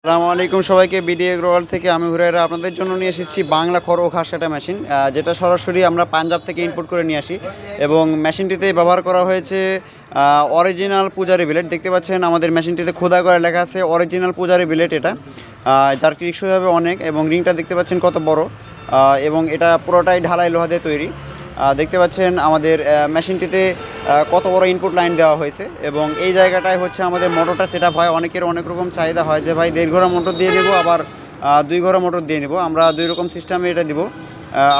আসসালামু আলাইকুম সবাইকে। বিডি এগ্রোওয়াল থেকে আমি হুরায়রা আপনাদের জন্য নিয়ে এসেছি বাংলা খড় ও ঘাস কাটা মেশিন, যেটা সরাসরি আমরা পাঞ্জাব থেকে ইম্পোর্ট করে নিয়ে আসি। এবং মেশিনটিতে ব্যবহার করা হয়েছে অরিজিনাল পূজারি বিলেট। দেখতে পাচ্ছেন আমাদের মেশিনটিতে খোদা করে লেখা আছে অরিজিনাল পূজারি বিলেট। এটা যার টেকসই হবে অনেক, এবং রিংটা দেখতে পাচ্ছেন কত বড়, এবং এটা পুরোটাই ঢালাই লোহা দিয়ে তৈরি। দেখতে পাচ্ছেন আমাদের মেশিনটিতে কত বড় ইনপুট লাইন দেওয়া হয়েছে। এবং এই জায়গাটায় হচ্ছে আমাদের মোটরটা সেট আপ হয়। অনেকের অনেক রকম চাহিদা হয় যে ভাই 1.5 ঘোড়া মোটর দিয়ে নেবো, আবার 2 ঘোড়া মোটর দিয়ে নেবো। আমরা 2 রকম সিস্টেমে এটা দিব।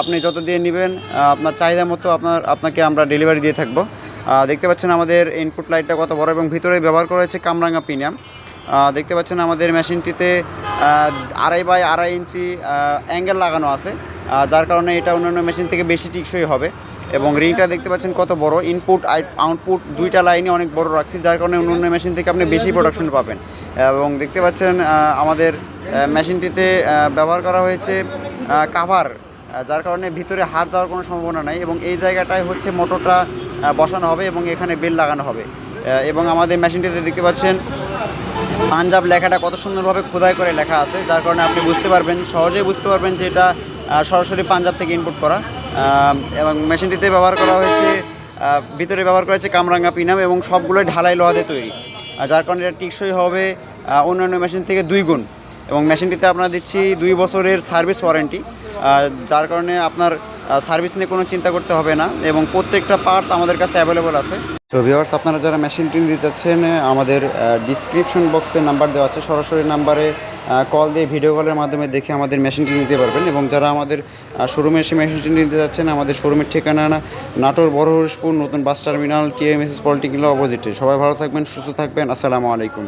আপনি যত দিয়ে নেবেন আপনার চাহিদা মতো আপনাকে আমরা ডেলিভারি দিয়ে থাকবো। দেখতে পাচ্ছেন আমাদের ইনপুট লাইটটা কত বড়, এবং ভিতরে ব্যবহার করা হয়েছে কামরাঙ্গা প্রিমিয়াম। দেখতে পাচ্ছেন আমাদের মেশিনটিতে 2.5 বাই 2.5 ইঞ্চি অ্যাঙ্গেল লাগানো আছে, যার কারণে এটা অন্যান্য মেশিন থেকে বেশি টিকসই হবে। এবং রিংটা দেখতে পাচ্ছেন কত বড়, ইনপুট আউটপুট দুইটা লাইনই অনেক বড় রাখছি, যার কারণে অন্যান্য মেশিন থেকে আপনি বেশি প্রোডাকশন পাবেন। এবং দেখতে পাচ্ছেন আমাদের মেশিনটিতে ব্যবহার করা হয়েছে কাভার, যার কারণে ভিতরে হাত যাওয়ার কোনো সম্ভাবনা নাই। এবং এই জায়গাটায় হচ্ছে মোটরটা বসানো হবে এবং এখানে বেল লাগানো হবে। এবং আমাদের মেশিনটিতে দেখতে পাচ্ছেন পাঞ্জাব লেখাটা কত সুন্দরভাবে খোদাই করে লেখা আছে, যার কারণে আপনি সহজেই বুঝতে পারবেন যে এটা সরাসরি পাঞ্জাব থেকে ইম্পোর্ট করা। এবং মেশিনটিতে ব্যবহার করা হয়েছে ভিতরে ব্যবহার করা হয়েছে কামরাঙ্গা পিনাম, এবং সবগুলোই ঢালাই লোহাতে তৈরি, যার কারণে এটা টিকসই হবে অন্যান্য মেশিন থেকে 2 গুণ। এবং মেশিনটিতে আপনারা দিচ্ছি 2 বছরের সার্ভিস ওয়ারেন্টি, যার কারণে আপনার সার্ভিস নিয়ে কোনো চিন্তা করতে হবে না, এবং প্রত্যেকটা পার্টস আমাদের কাছে অ্যাভেলেবল আছে। তো ভিউয়ার্স, আপনারা যারা মেশিনটি নিতে চাচ্ছেন আমাদের ডিসক্রিপশন বক্সে নাম্বার দেওয়া আছে, সরাসরি নাম্বারে কল দিয়ে ভিডিও কলের মাধ্যমে দেখে আমাদের মেশিনটি নিতে পারবেন। এবং যারা আমাদের শোরুমে এসে মেশিনটি নিতে যাচ্ছেন, আমাদের শোরুমের ঠিকানা নাটোর বড় হরিশপুর নতুন বাস টার্মিনাল TMSS পলিটেকনিকের অপোজিটে। সবাই ভালো থাকবেন, সুস্থ থাকবেন। আসসালামু আলাইকুম।